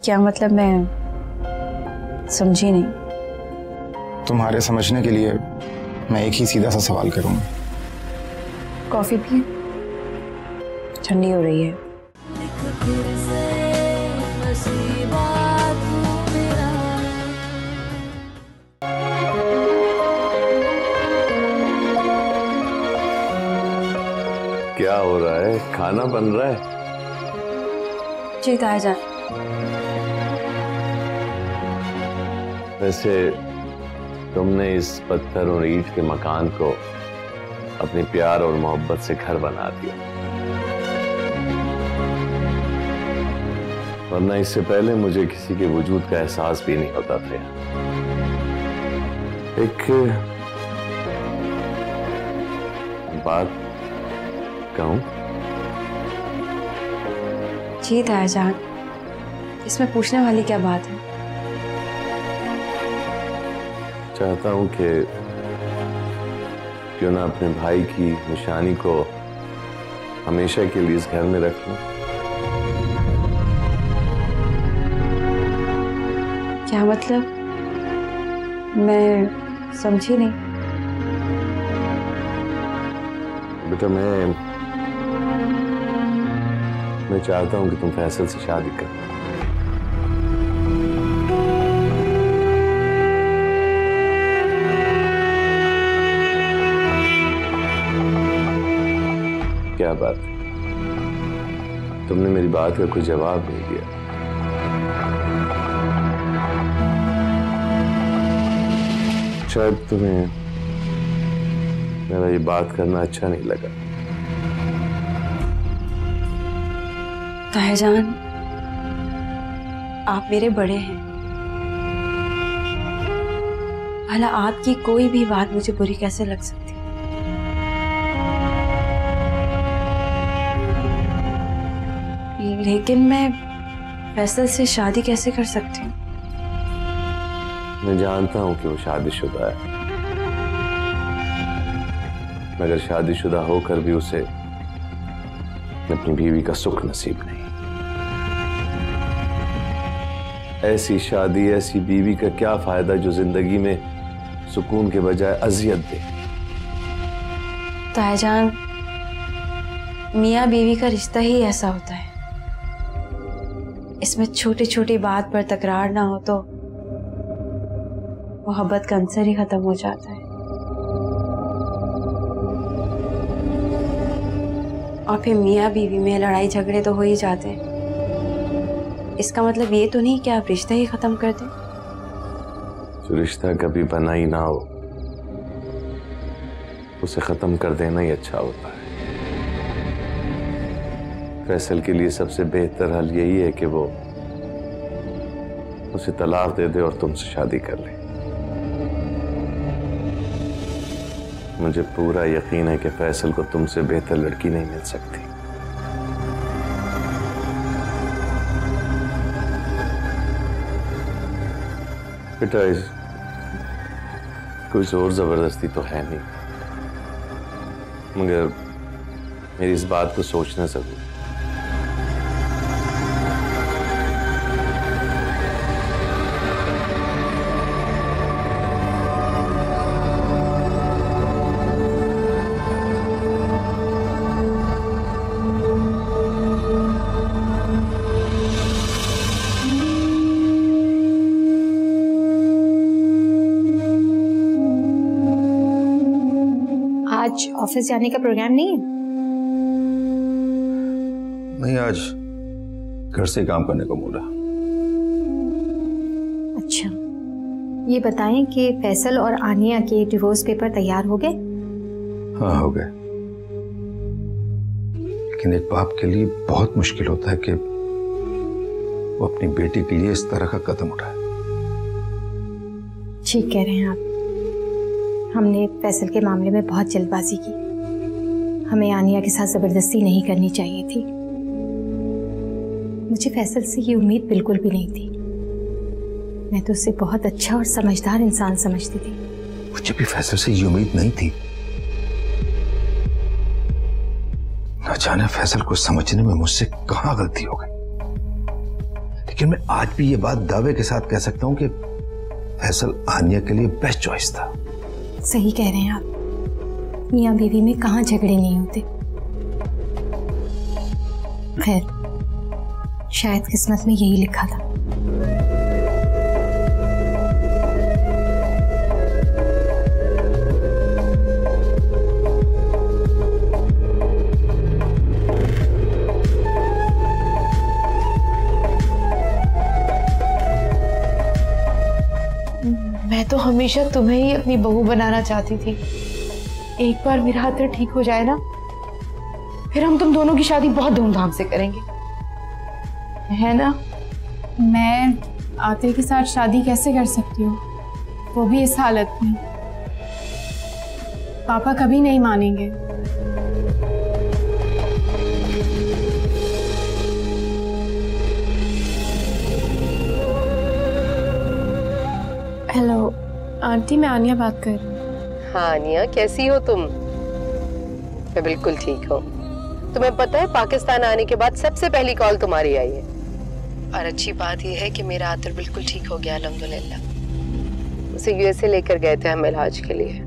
क्या मतलब? मैं समझी नहीं। तुम्हारे समझने के लिए मैं एक ही सीधा सा सवाल करूंगा। कॉफी पिए, ठंडी हो रही है। क्या हो रहा है? खाना बन रहा है? जी ताईजान। वैसे तुमने इस पत्थर और ईंट के मकान को अपनी प्यार और मोहब्बत से घर बना दिया, वरना इससे पहले मुझे किसी के वजूद का एहसास भी नहीं होता था। एक बात कहूं? जी ताईजान, इसमें पूछने वाली क्या बात है? चाहता हूं कि क्यों ना अपने भाई की निशानी को हमेशा के लिए इस घर में रख लूं। क्या मतलब? मैं समझी नहीं। बेटा, मैं चाहता हूं कि तुम फैसल से शादी करो। क्या बात है? तुमने मेरी बात का कोई जवाब नहीं दिया। शायद तुम्हें मेरा ये बात करना अच्छा नहीं लगा। ताईजान, आप मेरे बड़े हैं। भला आपकी कोई भी बात मुझे बुरी कैसे लग सकती? लेकिन मैं फैसल से शादी कैसे कर सकती हूँ? मैं जानता हूं कि वो शादीशुदा है, मगर शादीशुदा होकर भी उसे अपनी बीवी का सुख नसीब नहीं। ऐसी शादी, ऐसी बीवी का क्या फायदा जो जिंदगी में सुकून के बजाय अजियत दे। ताईजान, मियाँ बीवी का रिश्ता ही ऐसा होता है। इसमें छोटी छोटी बात पर तकरार ना हो तो मोहब्बत का अंसर ही खत्म हो जाता है। और फिर मियाँ बीवी में लड़ाई झगड़े तो हो ही जाते हैं। इसका मतलब ये तो नहीं कि आप रिश्ता ही खत्म कर दें। जो रिश्ता कभी बना ही ना हो, उसे खत्म कर देना ही अच्छा होता है। फैसल के लिए सबसे बेहतर हल यही है कि वो उसे तलाक दे दे और तुमसे शादी कर ले। मुझे पूरा यकीन है कि फैसल को तुमसे बेहतर लड़की नहीं मिल सकती। बेटा, कोई जोर जबरदस्ती तो है नहीं, मगर मेरी इस बात को सोचना जरूरी है। आज ऑफिस जाने का प्रोग्राम नहीं है? नहीं, आज घर से काम करने को बोला। अच्छा, ये बताएं कि फैसल और आनिया के डिवोर्स पेपर तैयार हो गए? हाँ, हो गए। लेकिन एक बाप के लिए बहुत मुश्किल होता है कि वो अपनी बेटी के लिए इस तरह का कदम उठाए। ठीक कह रहे हैं आप। हमने फैसल के मामले में बहुत जल्दबाजी की। हमें आनिया के साथ जबरदस्ती नहीं करनी चाहिए थी। मुझे फैसल से ये उम्मीद बिल्कुल भी नहीं थी। मैं तो उसे बहुत अच्छा और समझदार इंसान समझती थी। मुझे भी फैसल से ये उम्मीद नहीं थी, न जाने फैसल को समझने में मुझसे कहां गलती हो गई, लेकिन मैं आज भी ये बात दावे के साथ कह सकता हूं कि फैसल आनिया के लिए बेस्ट चॉइस था। सही कह रहे हैं आप, मियाँ बीवी में कहाँ झगड़े नहीं होते। खैर, शायद किस्मत में यही लिखा था। मैं तो हमेशा तुम्हें ही अपनी बहू बनाना चाहती थी। एक बार मेरा हाथ ठीक हो जाए ना, फिर हम तुम दोनों की शादी बहुत धूमधाम से करेंगे, है ना? मैं आतिर के साथ शादी कैसे कर सकती हूँ, वो भी इस हालत में? पापा कभी नहीं मानेंगे। हेलो आंटी, मैं आनिया बात कर रही हूँ। हाँ आनिया, कैसी हो तुम? मैं बिल्कुल ठीक हूँ। तुम्हें पता है पाकिस्तान आने के बाद सबसे पहली कॉल तुम्हारी आई है, और अच्छी बात यह है कि मेरा आतर बिल्कुल ठीक हो गया अल्हम्दुलिल्लाह। उसे यूएसए लेकर गए थे हम इलाज के लिए,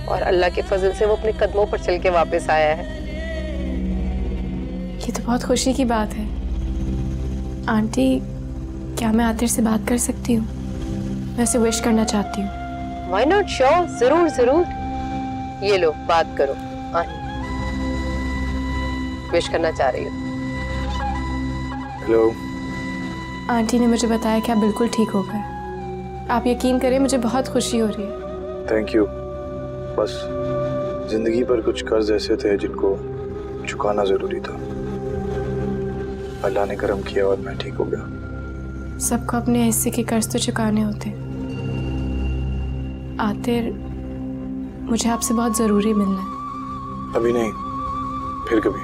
और अल्लाह के फजल से वो अपने कदमों पर चल के वापस आया है। ये तो बहुत खुशी की बात है। आंटी, क्या मैं आतिर से बात कर सकती हूँ? मैं उसे विश करना चाहती हूँ। Why not? Sure, जरूर जरूर। ये लो, बात करो। विश करना चाह रही हो? हेलो। आंटी ने मुझे बताया कि आप बिल्कुल ठीक हो गए। आप यकीन करें, मुझे बहुत खुशी हो रही है। Thank you. बस जिंदगी पर कुछ कर्ज ऐसे थे जिनको चुकाना जरूरी था। अल्लाह ने करम किया और मैं ठीक हो गया। सबको अपने हिस्से के कर्ज तो चुकाने होते। आतिर, मुझे आपसे बहुत जरूरी मिलना है। अभी नहीं, फिर कभी?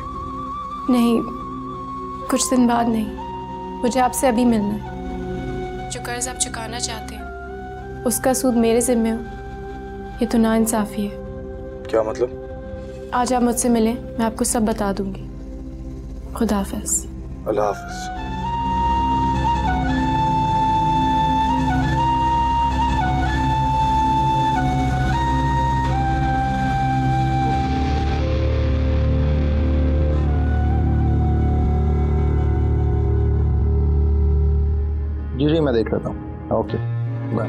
नहीं, कुछ दिन बाद नहीं, मुझे आपसे अभी मिलना है। जो कर्ज आप चुकाना चाहते हैं उसका सूद मेरे जिम्मे हो, ये तो नाइंसाफी है। क्या मतलब? आज आप मुझसे मिलें, मैं आपको सब बता दूंगी। खुदा हाफिज। अल्लाह हाफिज। जी मैं देख लेता हूँ। Okay bye.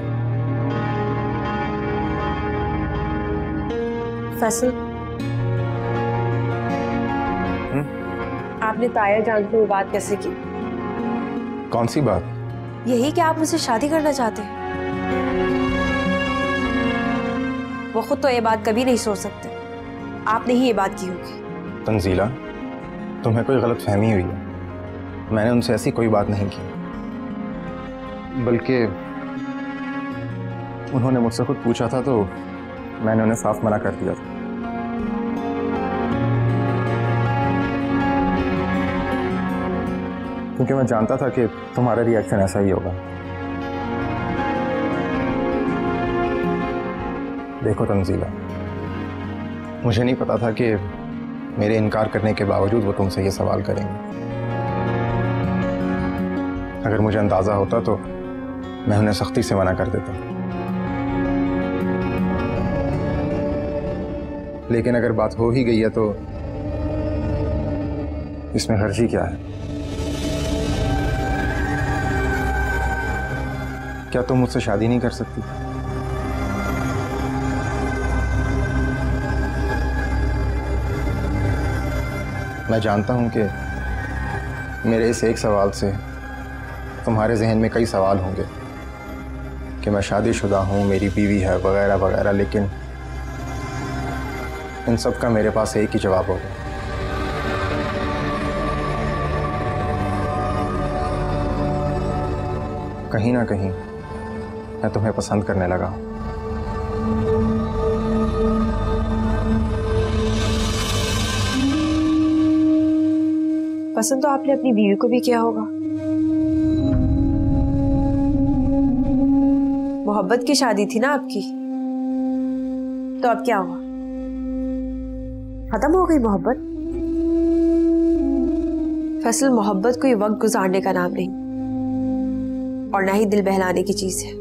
फैसल, आपने ताया जान से वो बात कैसे की? कौन सी बात? यही कि आप मुझसे शादी करना चाहते हैं। वो खुद तो ये बात कभी नहीं सोच सकते, आपने ही ये बात की होगी। तंजीला, तुम्हें कोई गलत फहमी हुई है। मैंने उनसे ऐसी कोई बात नहीं की, बल्कि उन्होंने मुझसे खुद पूछा था तो मैंने उन्हें साफ मना कर दिया था। क्योंकि मैं जानता था कि तुम्हारा रिएक्शन ऐसा ही होगा। देखो तंजीला, मुझे नहीं पता था कि मेरे इनकार करने के बावजूद वो तुमसे ये सवाल करेंगे। अगर मुझे अंदाजा होता तो मैं उन्हें सख्ती से मना कर देता, लेकिन अगर बात हो ही गई है तो इसमें हर्जी क्या है? क्या तुम मुझसे शादी नहीं कर सकती? मैं जानता हूं कि मेरे इस एक सवाल से तुम्हारे जहन में कई सवाल होंगे कि मैं शादीशुदा हूं, मेरी बीवी है, वगैरह वगैरह, लेकिन इन सब का मेरे पास एक ही जवाब होगा। कहीं ना कहीं मैं तुम्हें पसंद करने लगा हूं। पसंद तो आपने अपनी बीवी को भी किया होगा। मोहब्बत की शादी थी ना आपकी, तो अब क्या हुआ? खत्म हो गई मोहब्बत? फसल मोहब्बत कोई वक्त गुजारने का नाम नहीं और ना ही दिल बहलाने की चीज है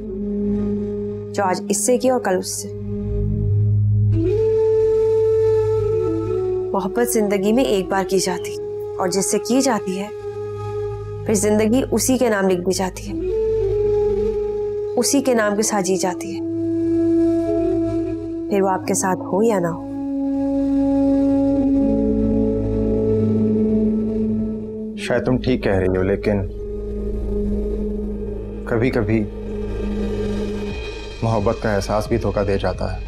जो आज इससे की और कल उससे। मोहब्बत जिंदगी में एक बार की जाती और जिससे की जाती है फिर जिंदगी उसी के नाम लिख दी जाती है, उसी के नाम के साथ जी जाती है, फिर वो आपके साथ हो या ना हो। शायद तुम ठीक कह रही हो, लेकिन कभी कभी मोहब्बत का एहसास भी धोखा दे जाता है।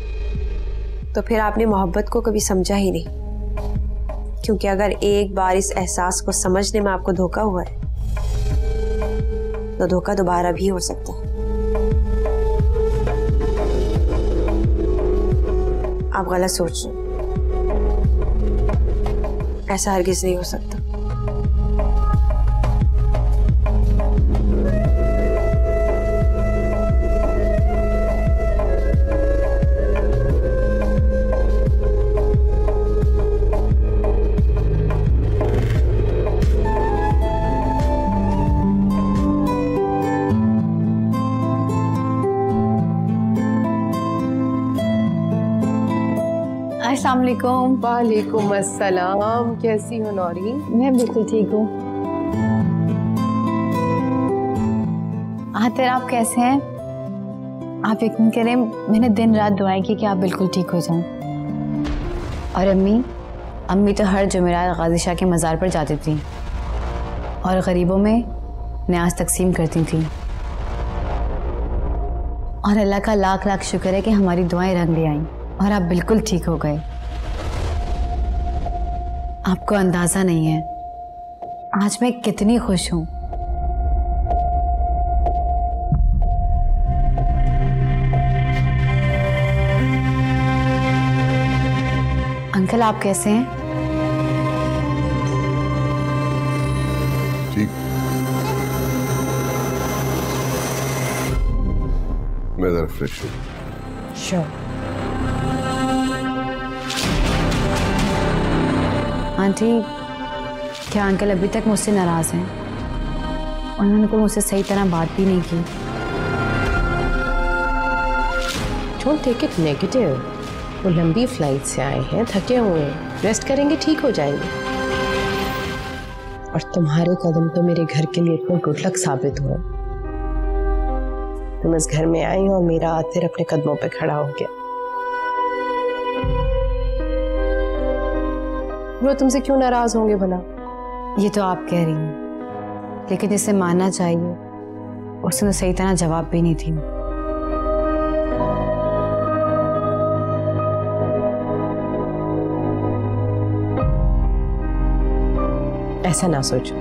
तो फिर आपने मोहब्बत को कभी समझा ही नहीं, क्योंकि अगर एक बार इस एहसास को समझने में आपको धोखा हुआ है तो धोखा दोबारा भी हो सकता है। आप गलत सोच रहे हो, ऐसा हरगिज नहीं हो सकता। अस्सलाम वालेकुम। वालेकुम अस्सलाम। कैसी हो नौरी? मैं बिल्कुल ठीक हूँ। आतिर आप कैसे हैं? आप यकीन करें मैंने दिन रात दुआएं की कि आप बिल्कुल ठीक हो जाएं। और अम्मी तो हर जुमेरात गाजी शाह के मज़ार पर जाती थी और गरीबों में न्याज तकसीम करती थी। और अल्लाह का लाख लाख शुक्र है कि हमारी दुआएं रंग ले आईं और आप बिल्कुल ठीक हो गए। आपको अंदाजा नहीं है आज मैं कितनी खुश हूं। अंकल आप कैसे हैं? ठीक। मैं जरा फ्रेश हूँ। श्योर। आंटी, क्या अंकल अभी तक मुझसे नाराज हैं? उन्होंने तो मुझसे सही तरह बात भी नहीं की। Don't take it negative. वो लंबी फ्लाइट से आए हैं, थके हुए हैं, रेस्ट करेंगे, ठीक हो जाएंगे। और तुम्हारे कदम तो मेरे घर के लिए इतने गुड लक साबित हुए। तुम इस घर में आई और मेरा आतिर अपने कदमों पे खड़ा हो गया। वो तुमसे क्यों नाराज होंगे भला? ये तो आप कह रही हैं, लेकिन जिसे मानना चाहिए उसने तो सही तरह जवाब भी नहीं दी। ऐसा ना सोचो,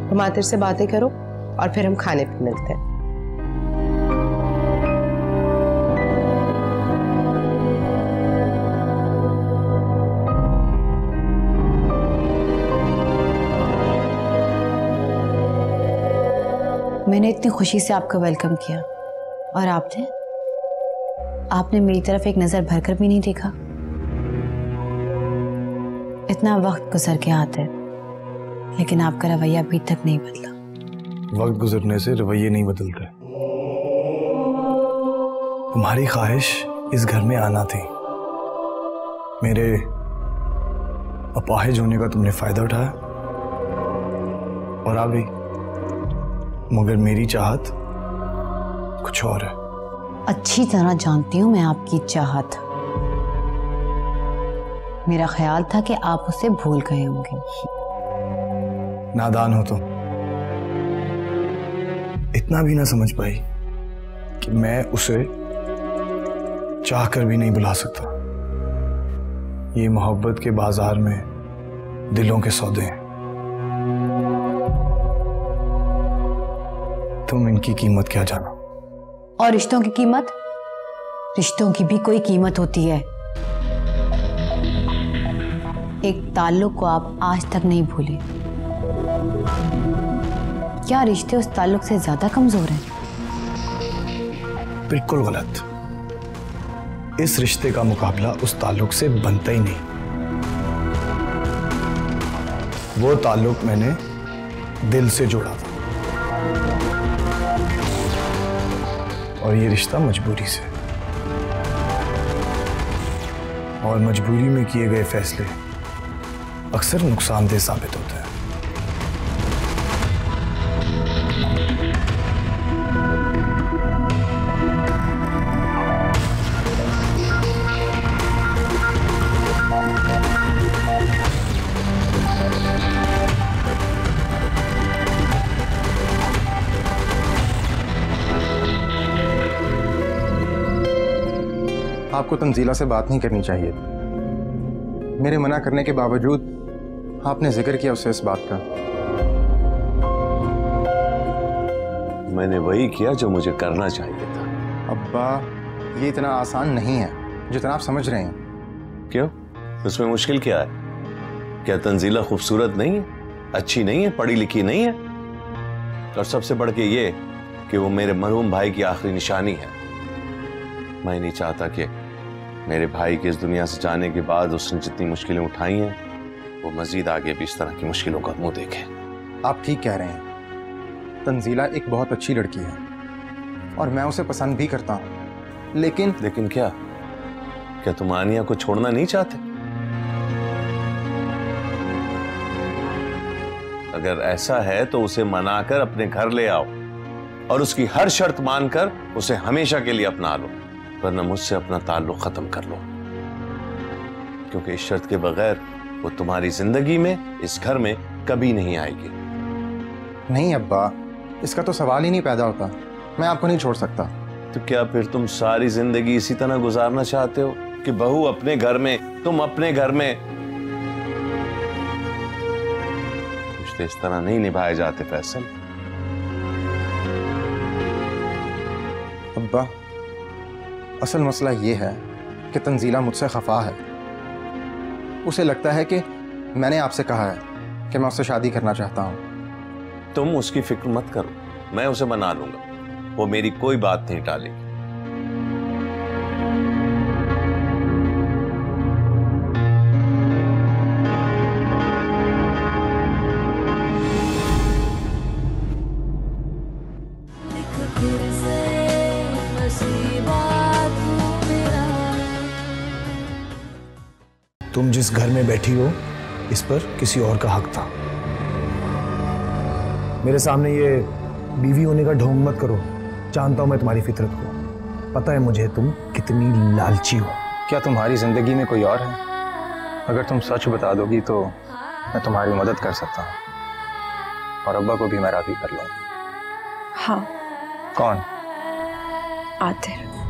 तुम आतिर से बातें करो और फिर हम खाने पे मिलते हैं। मैंने इतनी खुशी से आपका वेलकम किया और आपने मेरी तरफ एक नजर भरकर भी नहीं देखा। इतना वक्त गुजर के आते लेकिन आपका रवैया अभी तक नहीं बदला। वक्त गुजरने से रवैये नहीं बदलते। तुम्हारी ख्वाहिश इस घर में आना थी, मेरे अपाहिज होने का तुमने फायदा उठाया और आ गई। मगर मेरी चाहत कुछ और है। अच्छी तरह जानती हूँ मैं आपकी चाहत। मेरा ख्याल था कि आप उसे भूल गए होंगे। नादान हो तुम, इतना भी ना समझ पाई कि मैं उसे चाह कर भी नहीं बुला सकता। ये मोहब्बत के बाजार में दिलों के सौदे हैं। तुम इनकी कीमत क्या जानो? और रिश्तों की कीमत? रिश्तों की भी कोई कीमत होती है। एक ताल्लुक को आप आज तक नहीं भूले। क्या रिश्ते उस ताल्लुक से ज्यादा कमजोर हैं? बिल्कुल गलत। इस रिश्ते का मुकाबला उस ताल्लुक से बनता ही नहीं। वो ताल्लुक मैंने दिल से जोड़ा था और ये रिश्ता मजबूरी से, और मजबूरी में किए गए फैसले अक्सर नुकसानदेह साबित होते हैं। आपको तंजीला से बात नहीं करनी चाहिए। मेरे मना करने के बावजूद आपने जिक्र किया उससे इस बात का। मैंने वही किया जो मुझे करना चाहिए था। अब्बा, ये इतना आसान नहीं है जितना आप समझ रहे हैं। क्यों? उसमें मुश्किल क्या है? क्या तंजीला खूबसूरत नहीं है, अच्छी नहीं है, पढ़ी लिखी नहीं है? और सबसे बढ़ के ये कि वो मेरे मरहूम भाई की आखिरी निशानी है। मैं नहीं चाहता कि मेरे भाई के इस दुनिया से जाने के बाद उसने जितनी मुश्किलें उठाई हैं वो मजीद आगे भी इस तरह की मुश्किलों का मुंह देखे। आप ठीक कह रहे हैं। तंजीला एक बहुत अच्छी लड़की है और मैं उसे पसंद भी करता हूं, लेकिन क्या तुम आनिया को छोड़ना नहीं चाहते? अगर ऐसा है तो उसे मनाकर अपने घर ले आओ और उसकी हर शर्त मानकर उसे हमेशा के लिए अपना लो, वरना मुझसे अपना ताल्लुक खत्म कर लो, क्योंकि इस शर्त के बगैर वो तुम्हारी जिंदगी में, इस घर में कभी नहीं आएगी। नहीं अब्बा, इसका तो सवाल ही नहीं पैदा होता। मैं आपको नहीं छोड़ सकता। तो क्या फिर तुम सारी जिंदगी इसी तरह गुजारना चाहते हो कि बहू अपने घर में, तुम अपने घर में? रिश्ते इस तरह नहीं निभाए जाते फैसल। अब्बा, असल मसला ये है कि तंजीला मुझसे खफा है। उसे लगता है कि मैंने आपसे कहा है कि मैं उससे शादी करना चाहता हूं। तुम उसकी फिक्र मत करो, मैं उसे मना लूंगा, वो मेरी कोई बात नहीं टालेगी। तुम जिस घर में बैठी हो इस पर किसी और का हक था। मेरे सामने ये बीवी होने का ढोंग मत करो। जानता हूं मैं तुम्हारी फितरत को, पता है मुझे तुम कितनी लालची हो। क्या तुम्हारी जिंदगी में कोई और है? अगर तुम सच बता दोगी तो मैं तुम्हारी मदद कर सकता हूँ और अब्बा को भी मैं राजी कर लूँगा। हाँ। कौन? आतिर।